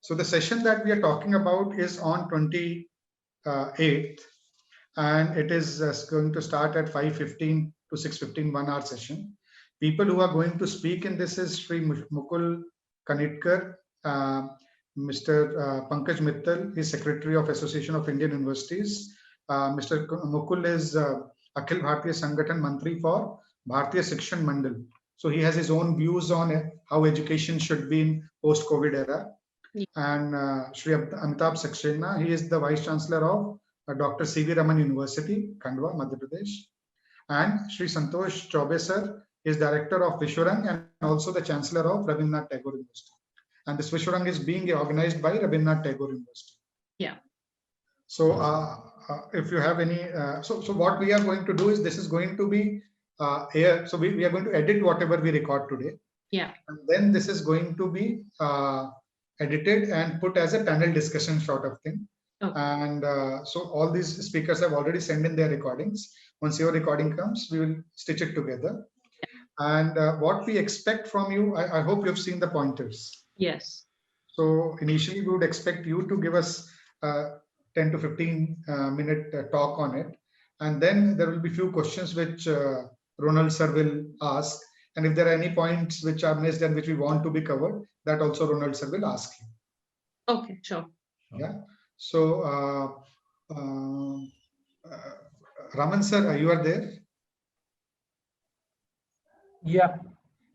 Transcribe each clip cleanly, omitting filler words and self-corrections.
So the session that we are talking about is on 28th, and it is going to start at 5:15 to 6:15, 1 hour session. People who are going to speak in this is Sri Mukul Kanitkar, Mr. Pankaj Mittal, he is Secretary of Association of Indian Universities. Mr. Mukul is Akhil Bharatiya Sangathan Mantri for Bharatiya Shikshan Mandal. So he has his own views on how education should be in post-COVID era. And Sri Amitabh Saxena, he is the Vice Chancellor of Dr. C.V. Raman University, Khandwa, Madhya Pradesh. And Sri Santosh Chaube sir is Director of Vishwarang and also the Chancellor of Rabindranath Tagore University. And this Vishwarang is being organized by Rabindranath Tagore University. Yeah. So if you have any, so what we are going to do is this is going to be here. So we are going to edit whatever we record today. Yeah. And then this is going to be edited and put as a panel discussion sort of thing. Okay. And so all these speakers have already sent in their recordings. Once your recording comes, we will stitch it together. And what we expect from you, I hope you've seen the pointers. Yes. So initially we would expect you to give us 10 to 15 minute talk on it. And then there will be few questions which Ronald sir will ask. And if there are any points which are missed and which we want to be covered, that also Ronald sir will ask you. Okay, sure. Yeah. So Raman sir, you are there? Yeah.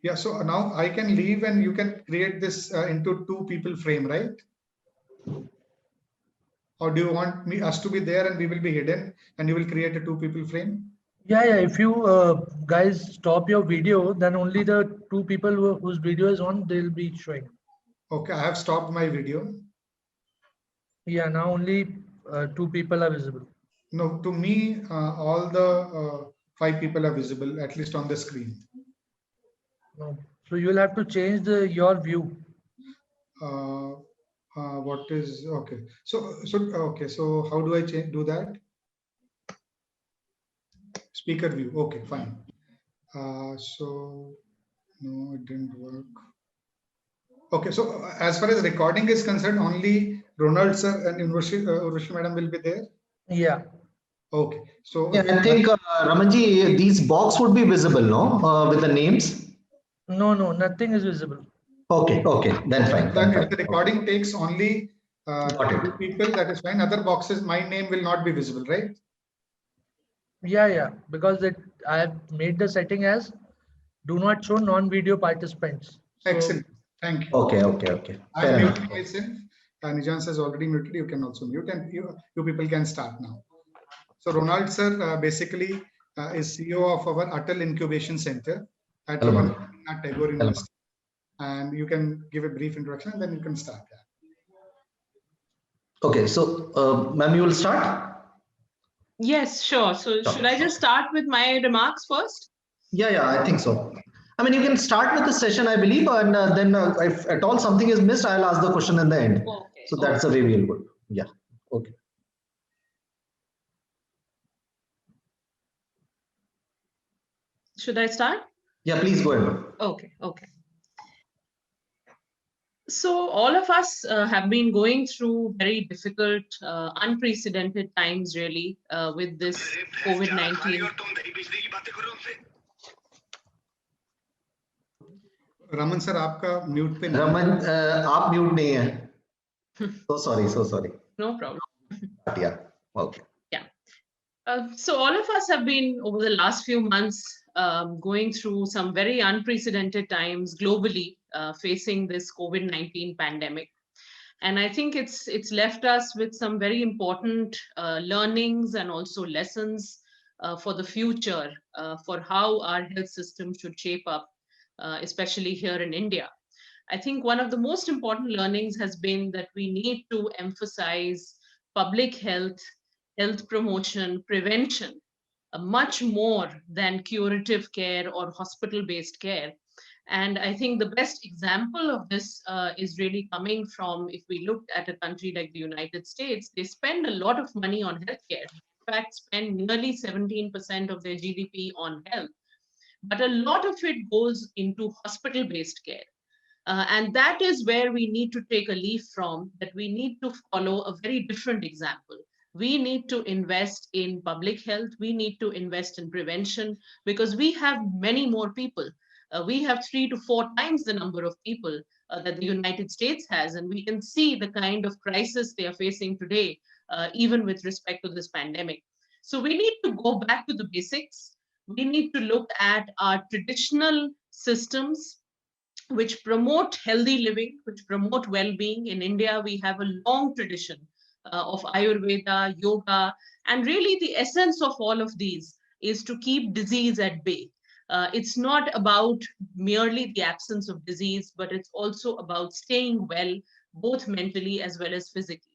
Yeah. So now I can leave and you can create this into 2 people frame, right? Or do you want us to be there and we will be hidden and you will create a 2 people frame? Yeah. If you guys stop your video, then only the 2 people whose video is on, they'll be showing. Okay, I have stopped my video. Yeah, now only 2 people are visible. No, to me, all the 5 people are visible, at least on the screen. No. So you'll have to change your view. What is okay? So how do I do that? Speaker view. Okay, fine. So no, it didn't work. Okay, so as far as recording is concerned, only Ronald sir and Urvashi madam will be there. Yeah. Okay, so yeah, I think Ramanji, these box would be visible, no, with the names. No, nothing is visible. Okay, then fine. Then if the recording takes only 2 people, that is fine. Other boxes, my name will not be visible, right? Yeah, because I have made the setting as do not show non-video participants. So, excellent. Thank you. Okay. I'm muting myself. Nijans has already muted. You can also mute, and you people can start now. So Ronald sir basically is CEO of our Atal Incubation Center at Rabindranath Tagore University. And you can give a brief introduction and then you can start. Okay, so ma'am, you will start? Yes, sure. So should I just start with my remarks first? Yeah, I think so. I mean, you can start with the session, I believe, and then if at all something is missed, I'll ask the question in the end. Okay. So that's the way we'll go. Yeah, okay. Should I start? Yeah, please go ahead. Okay. So all of us have been going through very difficult, unprecedented times, really, with this COVID-19. Raman sir, आपका mute पे नहीं. Raman, आप mute नहीं है. So sorry. No problem. Yeah. Okay. Yeah. So all of us have been over the last few months going through some very unprecedented times globally, facing this COVID-19 pandemic. And I think it's left us with some very important learnings and also lessons for the future, for how our health system should shape up, especially here in India. I think one of the most important learnings has been that we need to emphasize public health promotion, prevention, much more than curative care or hospital-based care. And I think the best example of this is really coming from, if we looked at a country like the United States, they spend a lot of money on healthcare. In fact, spend nearly 17% of their GDP on health. But a lot of it goes into hospital-based care. And that is where we need to take a leaf from, that we need to follow a very different example. We need to invest in public health. We need to invest in prevention because we have many more people. We have 3 to 4 times the number of people that the United States has. And we can see the kind of crisis they are facing today, even with respect to this pandemic. So we need to go back to the basics. We need to look at our traditional systems which promote healthy living, which promote well-being. In India, we have a long tradition of Ayurveda, yoga, and really the essence of all of these is to keep disease at bay. It's not about merely the absence of disease, but it's also about staying well, both mentally as well as physically.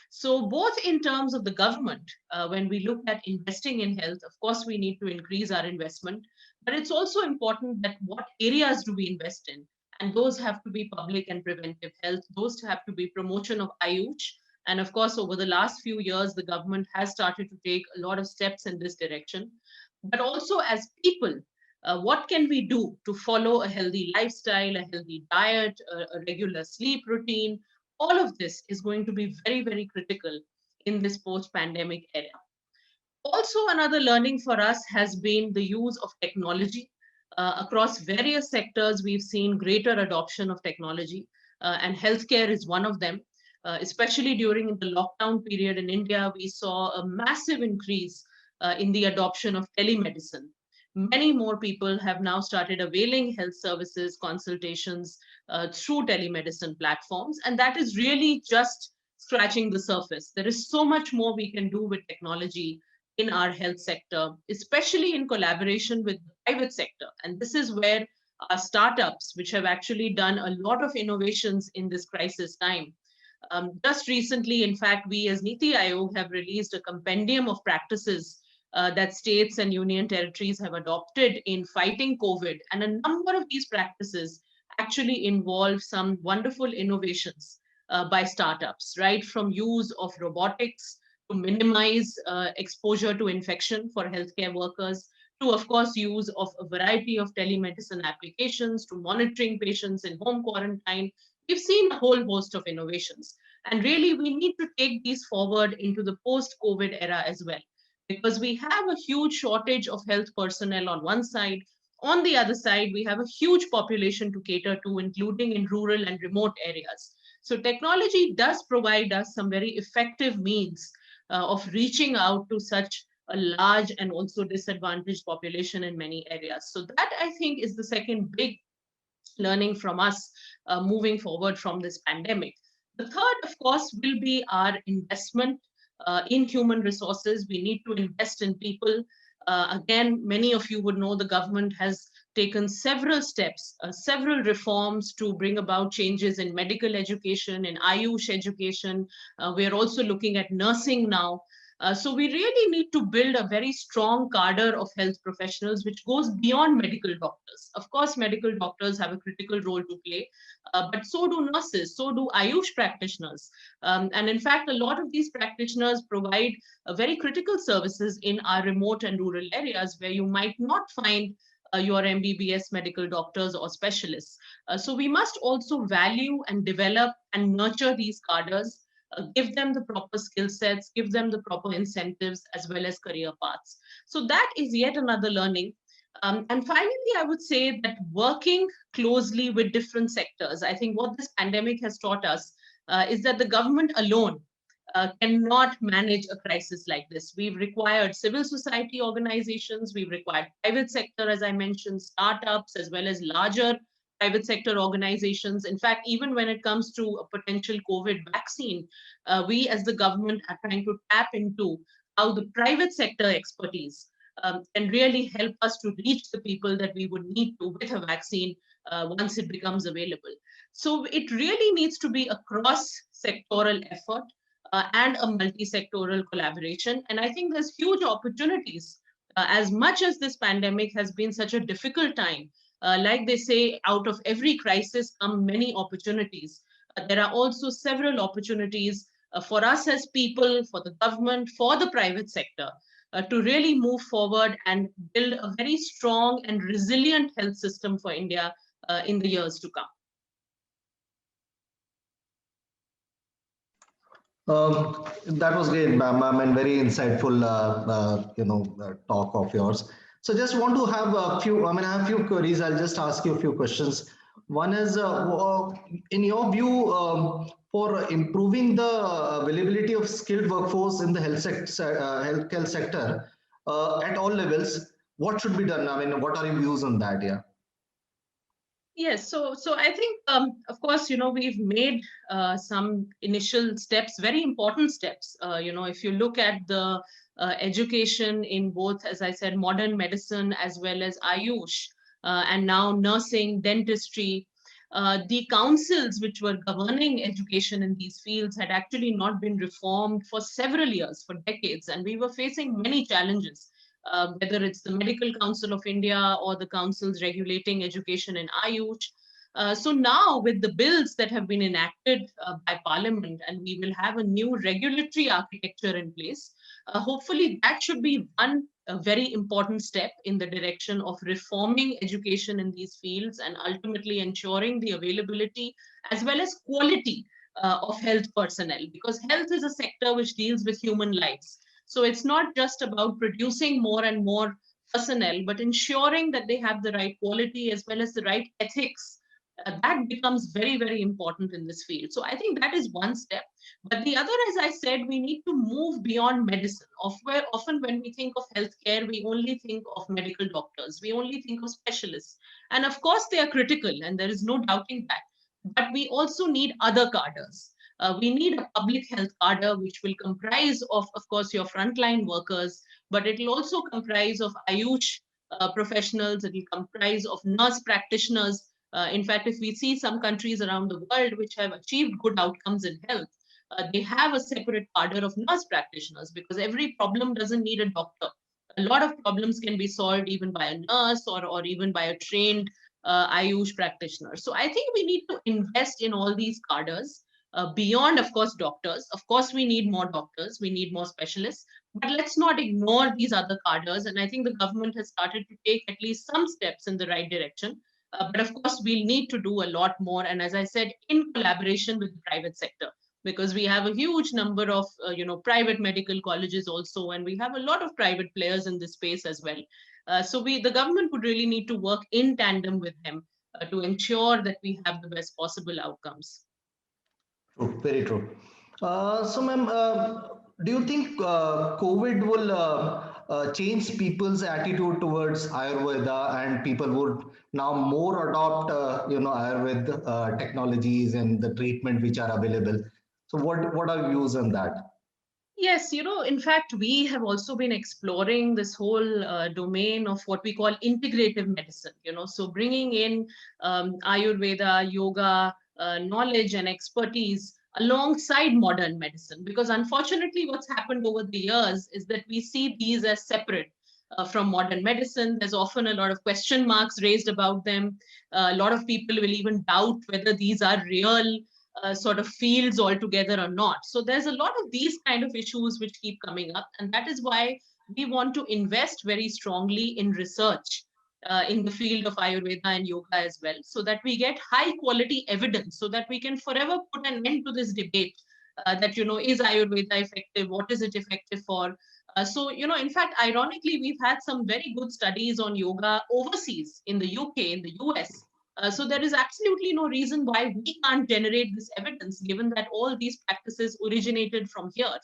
So both in terms of the government, when we look at investing in health, of course, we need to increase our investment, but it's also important that what areas do we invest in? And those have to be public and preventive health. Those have to be promotion of Ayush. And of course, over the last few years, the government has started to take a lot of steps in this direction. But also as people, what can we do to follow a healthy lifestyle, a healthy diet, a regular sleep routine? All of this is going to be very, very critical in this post-pandemic era. Also, another learning for us has been the use of technology. Across various sectors, we've seen greater adoption of technology, and healthcare is one of them. Especially during the lockdown period in India, we saw a massive increase in the adoption of telemedicine. Many more people have now started availing health services, consultations through telemedicine platforms, and that is really just scratching the surface. There is so much more we can do with technology in our health sector, especially in collaboration with the private sector. And this is where our startups, which have actually done a lot of innovations in this crisis time. Just recently, in fact, we as Niti Aayog have released a compendium of practices that states and union territories have adopted in fighting COVID. And a number of these practices actually involve some wonderful innovations by startups, right? From use of robotics to minimize exposure to infection for healthcare workers, to, of course, use of a variety of telemedicine applications, to monitoring patients in home quarantine. We've seen a whole host of innovations. And really, we need to take these forward into the post-COVID era as well, because we have a huge shortage of health personnel on one side. On the other side, we have a huge population to cater to, including in rural and remote areas. So technology does provide us some very effective means of reaching out to such a large and also disadvantaged population in many areas. So that, I think, is the second big learning from us moving forward from this pandemic. The third, of course, will be our investment in human resources. We need to invest in people. Again, many of you would know the government has taken several steps, several reforms to bring about changes in medical education, in Ayush education. We are also looking at nursing now. So we really need to build a very strong cadre of health professionals, which goes beyond medical doctors. Of course, medical doctors have a critical role to play, but so do nurses, so do Ayush practitioners. And in fact, a lot of these practitioners provide very critical services in our remote and rural areas where you might not find your MBBS medical doctors or specialists. So we must also value and develop and nurture these cadres, give them the proper skill sets, give them the proper incentives as well as career paths. So that is yet another learning. And finally, I would say that working closely with different sectors, I think what this pandemic has taught us is that the government alone cannot manage a crisis like this. We've required civil society organizations, we've required private sector, as I mentioned, startups, as well as larger private sector organizations. In fact, even when it comes to a potential COVID vaccine, we as the government are trying to tap into how the private sector expertise can really help us to reach the people that we would need to with a vaccine once it becomes available. So it really needs to be a cross-sectoral effort and a multi-sectoral collaboration. And I think there's huge opportunities. As much as this pandemic has been such a difficult time, like they say, out of every crisis come many opportunities. There are also several opportunities for us as people, for the government, for the private sector, to really move forward and build a very strong and resilient health system for India in the years to come. That was great, ma'am, and very insightful, talk of yours. So just want to have a few, I mean, I have a few queries. I'll just ask you a few questions. One is, in your view, for improving the availability of skilled workforce in the healthcare sector at all levels, what should be done? I mean, what are your views on that? Yeah. Yes, so I think, of course, we've made some initial steps, very important steps. If you look at the education in both, as I said, modern medicine as well as Ayush, and now nursing, dentistry, the councils which were governing education in these fields had actually not been reformed for several years, for decades, and we were facing many challenges, whether it's the Medical Council of India or the councils regulating education in Ayush. So now, with the bills that have been enacted by Parliament, and we will have a new regulatory architecture in place, hopefully that should be one very important step in the direction of reforming education in these fields and ultimately ensuring the availability as well as quality of health personnel, because health is a sector which deals with human lives. So it's not just about producing more and more personnel, but ensuring that they have the right quality as well as the right ethics. That becomes very, very important in this field. So I think that is one step. But the other, as I said, we need to move beyond medicine. Often when we think of healthcare, we only think of medical doctors, we only think of specialists. And of course, they are critical, and there is no doubting that. But we also need other cadres. We need a public health cadre, which will comprise of course, your frontline workers, but it will also comprise of Ayush professionals, it will comprise of nurse practitioners. In fact, if we see some countries around the world which have achieved good outcomes in health, they have a separate cadre of nurse practitioners, because every problem doesn't need a doctor. A lot of problems can be solved even by a nurse, or even by a trained Ayush practitioner. So I think we need to invest in all these cadres beyond, of course, doctors. Of course, we need more doctors, we need more specialists, but let's not ignore these other cadres. And I think the government has started to take at least some steps in the right direction. But of course, we'll need to do a lot more. And as I said, in collaboration with the private sector, because we have a huge number of private medical colleges also, and we have a lot of private players in this space as well. So the government would really need to work in tandem with them to ensure that we have the best possible outcomes. True, very true. So, ma'am, do you think COVID will change people's attitude towards Ayurveda, and people would now more adopt, Ayurveda technologies and the treatment which are available? So, what are your views on that? Yes, in fact, we have also been exploring this whole domain of what we call integrative medicine, so bringing in Ayurveda, yoga, knowledge and expertise alongside modern medicine. Because unfortunately, what's happened over the years is that we see these as separate from modern medicine. There's often a lot of question marks raised about them. A lot of people will even doubt whether these are real sort of fields altogether or not. So there's a lot of these kind of issues which keep coming up, and that is why we want to invest very strongly in research in the field of Ayurveda and yoga as well, so that we get high quality evidence, so that we can forever put an end to this debate that, is Ayurveda effective? What is it effective for? So, in fact, ironically, we've had some very good studies on yoga overseas in the UK, in the US. So there is absolutely no reason why we can't generate this evidence, given that all these practices originated from here.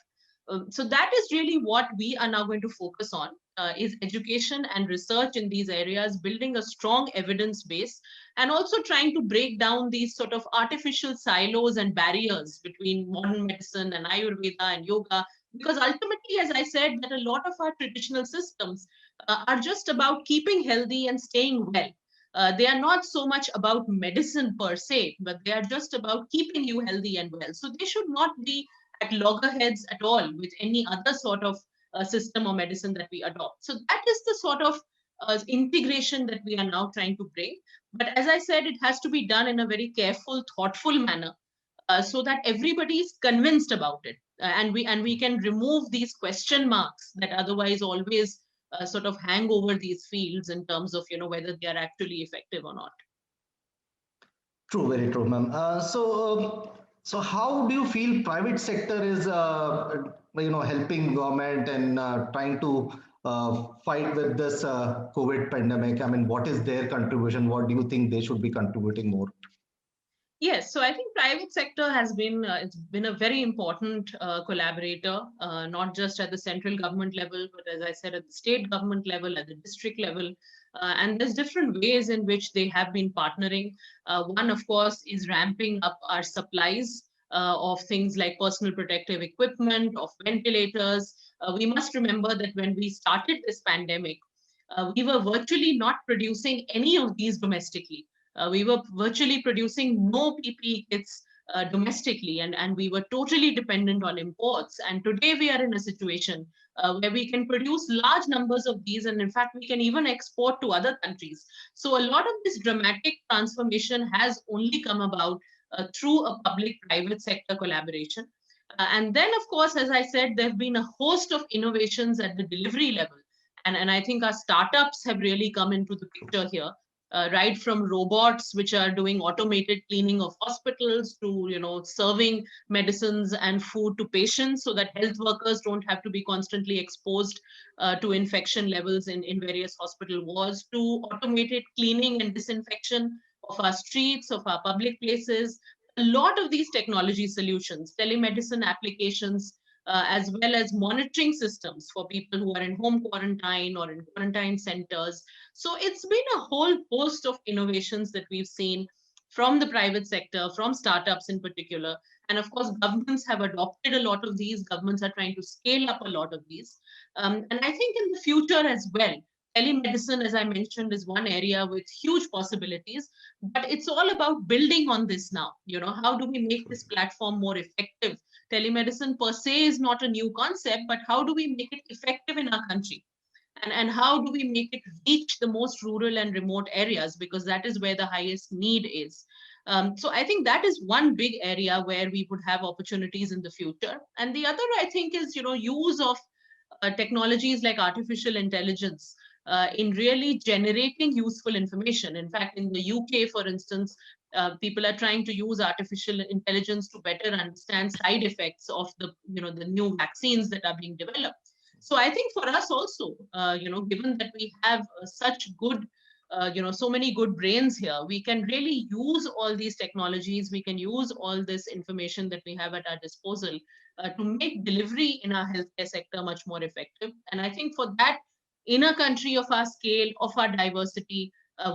So that is really what we are now going to focus on, is education and research in these areas, building a strong evidence base, and also trying to break down these sort of artificial silos and barriers between modern medicine and Ayurveda and yoga. Because ultimately, as I said, that a lot of our traditional systems are just about keeping healthy and staying well. They are not so much about medicine per se, but they are just about keeping you healthy and well. So they should not be at loggerheads at all with any other sort of system or medicine that we adopt. So that is the sort of integration that we are now trying to bring. But as I said, it has to be done in a very careful, thoughtful manner, so that everybody is convinced about it, and we can remove these question marks that otherwise always sort of hang over these fields in terms of whether they are actually effective or not. True, very true, ma'am. So, So how do you feel private sector is, helping government and trying to fight with this COVID pandemic? I mean, what is their contribution? What do you think they should be contributing more? Yes, so I think private sector has been it's been a very important collaborator, not just at the central government level, but as I said, at the state government level, at the district level, and there's different ways in which they have been partnering. One, of course, is ramping up our supplies of things like personal protective equipment, of ventilators. We must remember that when we started this pandemic, we were virtually not producing any of these domestically. We were virtually producing no PPE kits domestically, and we were totally dependent on imports. And today we are in a situation where we can produce large numbers of these, and in fact, we can even export to other countries. So a lot of this dramatic transformation has only come about through a public-private sector collaboration. And then, of course, as I said, there have been a host of innovations at the delivery level. And I think our startups have really come into the picture here, right from robots which are doing automated cleaning of hospitals to serving medicines and food to patients so that health workers don't have to be constantly exposed to infection levels in various hospital wards, to automated cleaning and disinfection of our streets, of our public places. A lot of these technology solutions, telemedicine applications, as well as monitoring systems for people who are in home quarantine or in quarantine centers. So it's been a whole host of innovations that we've seen from the private sector, from startups in particular. And of course, governments have adopted a lot of these. Governments are trying to scale up a lot of these. And I think in the future as well, telemedicine, as I mentioned, is one area with huge possibilities, but it's all about building on this now. How do we make this platform more effective? Telemedicine per se is not a new concept, but how do we make it effective in our country? And how do we make it reach the most rural and remote areas? Because that is where the highest need is. So I think that is one big area where we would have opportunities in the future. And the other, I think, is use of technologies like artificial intelligence in really generating useful information. In fact, in the UK, for instance, people are trying to use artificial intelligence to better understand side effects of the new vaccines that are being developed. So I think for us also, given that we have such good, so many good brains here, we can really use all these technologies. We can use all this information that we have at our disposal to make delivery in our healthcare sector much more effective. And I think for that, in a country of our scale, of our diversity,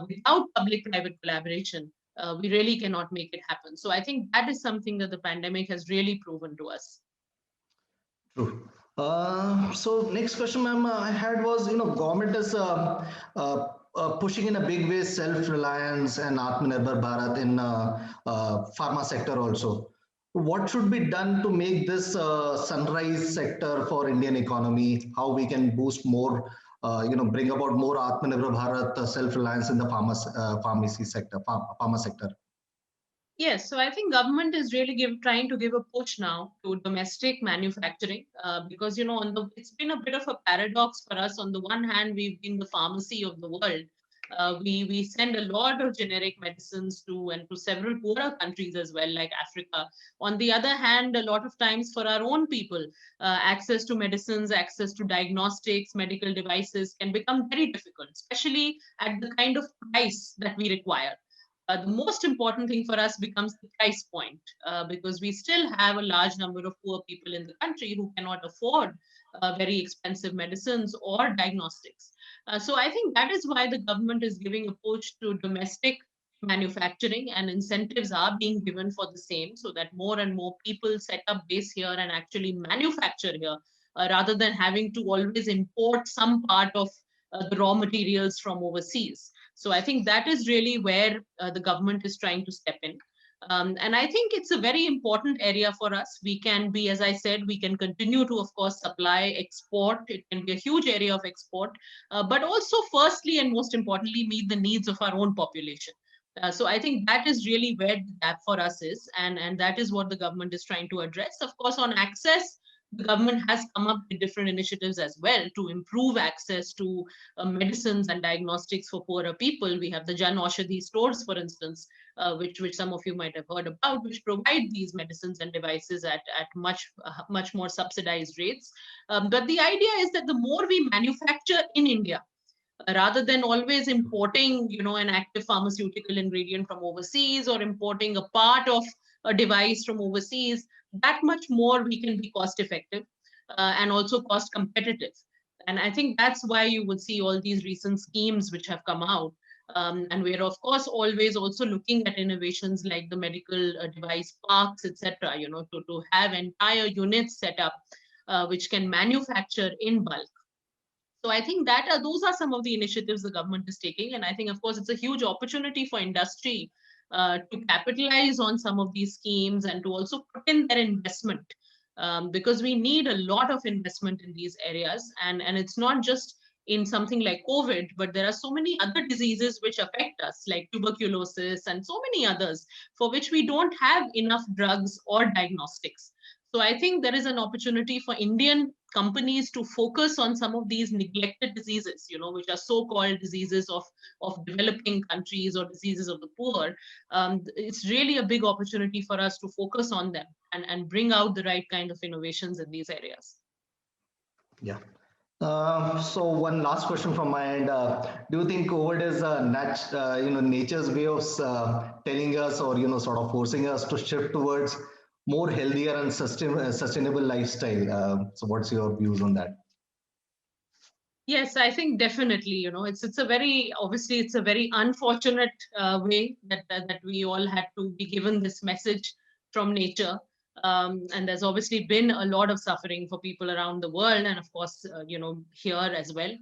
without public-private collaboration, we really cannot make it happen. So I think that is something that the pandemic has really proven to us. True. So next question, ma'am, I had was, government is pushing in a big way self-reliance and Atmanirbhar Bharat in pharma sector also. What should be done to make this sunrise sector for Indian economy? How we can boost more, bring about more Atmanirbhar Bharat self-reliance in the pharmacy sector, pharma sector? Yes, so I think government is really trying to give a push now to domestic manufacturing because it's been a bit of a paradox for us. On the one hand, we've been the pharmacy of the world. We send a lot of generic medicines to several poorer countries as well, like Africa. On the other hand, a lot of times for our own people, access to medicines, access to diagnostics, medical devices can become very difficult, especially at the kind of price that we require. The most important thing for us becomes the price point because we still have a large number of poor people in the country who cannot afford very expensive medicines or diagnostics. So I think that is why the government is giving a push to domestic manufacturing, and incentives are being given for the same so that more and more people set up base here and actually manufacture here rather than having to always import some part of the raw materials from overseas. So I think that is really where the government is trying to step in. And I think it's a very important area for us. We can be, as I said, we can continue to, of course, supply, export. It can be a huge area of export, but also firstly and most importantly, meet the needs of our own population. So I think that is really where the gap for us is. And that is what the government is trying to address. Of course, on access, the government has come up with different initiatives as well to improve access to medicines and diagnostics for poorer people. We have the Jan Aushadhi stores, for instance, which some of you might have heard about, which provide these medicines and devices at much more subsidized rates. But the idea is that the more we manufacture in India, rather than always importing, an active pharmaceutical ingredient from overseas or importing a part of a device from overseas, that much more we can be cost effective and also cost competitive. And I think that's why you would see all these recent schemes which have come out. And we're of course always also looking at innovations like the medical device parks, etc. To have entire units set up which can manufacture in bulk. So I think that those are some of the initiatives the government is taking. And I think, of course, it's a huge opportunity for industry to capitalize on some of these schemes and to also put in their investment, because we need a lot of investment in these areas. And it's not just in something like COVID, but there are so many other diseases which affect us, like tuberculosis and so many others, for which we don't have enough drugs or diagnostics. So I think there is an opportunity for Indian companies to focus on some of these neglected diseases, which are so-called diseases of developing countries or diseases of the poor. It's really a big opportunity for us to focus on them and bring out the right kind of innovations in these areas. Yeah. So one last question from my end. Do you think COVID is nature's way of telling us or sort of forcing us to shift towards more healthier and sustainable lifestyle? So what's your views on that? Yes, I think definitely, it's a very, obviously it's a very unfortunate way that we all had to be given this message from nature. And there's obviously been a lot of suffering for people around the world, and of course, here as well.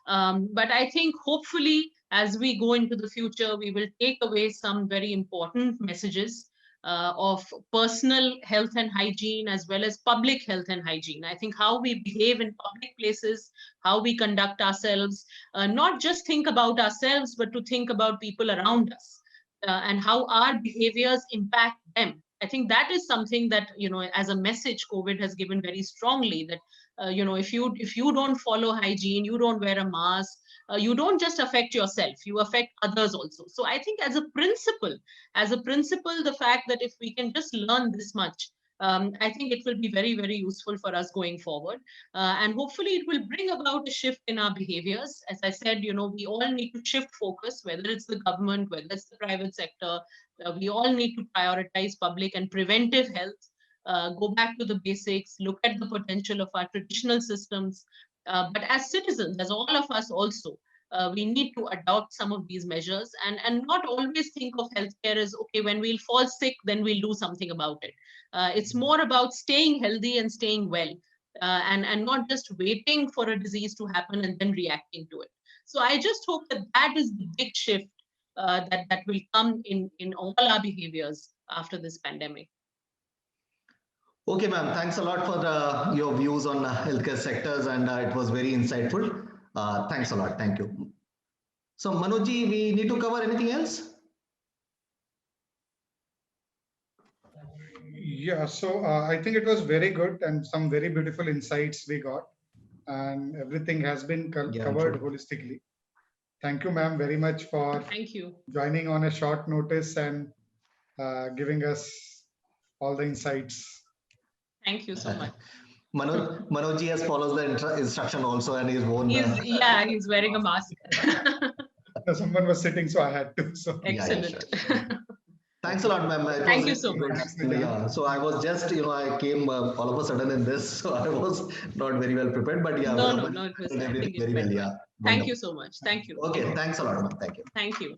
But I think hopefully as we go into the future, we will take away some very important messages of personal health and hygiene as well as public health and hygiene. I think how we behave in public places, how we conduct ourselves, not just think about ourselves, but to think about people around us and how our behaviors impact them. I think that is something that, as a message, COVID has given very strongly that, if you don't follow hygiene, you don't wear a mask, you don't just affect yourself, you affect others also. So I think as a principle, the fact that if we can just learn this much, I think it will be very, very useful for us going forward. And hopefully it will bring about a shift in our behaviors. As I said, we all need to shift focus, whether it's the government, whether it's the private sector. We all need to prioritize public and preventive health, go back to the basics, look at the potential of our traditional systems. But as citizens, as all of us also, we need to adopt some of these measures and not always think of healthcare as, okay, when we'll fall sick, then we'll do something about it. It's more about staying healthy and staying well, and not just waiting for a disease to happen and then reacting to it. So I just hope that that is the big shift that will come in all our behaviors after this pandemic. Okay, ma'am. Thanks a lot for your views on healthcare sectors, and it was very insightful. Thanks a lot. Thank you. So, Manojji, we need to cover anything else? Yeah, so I think it was very good and some very beautiful insights we got, and everything has been covered holistically. Thank you, ma'am, very much for joining on a short notice and giving us all the insights. Thank you so much. Manojji has followed the instruction also, and he's worn. He's wearing a mask. Someone was sitting, so I had to. So excellent. Yeah, sure. Thanks a lot, ma'am. Thank you so much. Yeah, so I was just, I came all of a sudden in this, so I was not very well prepared. But yeah, no, it was very well. Yeah. Thank you so much. Thank you. Okay, thanks a lot, ma'am. Thank you. Thank you.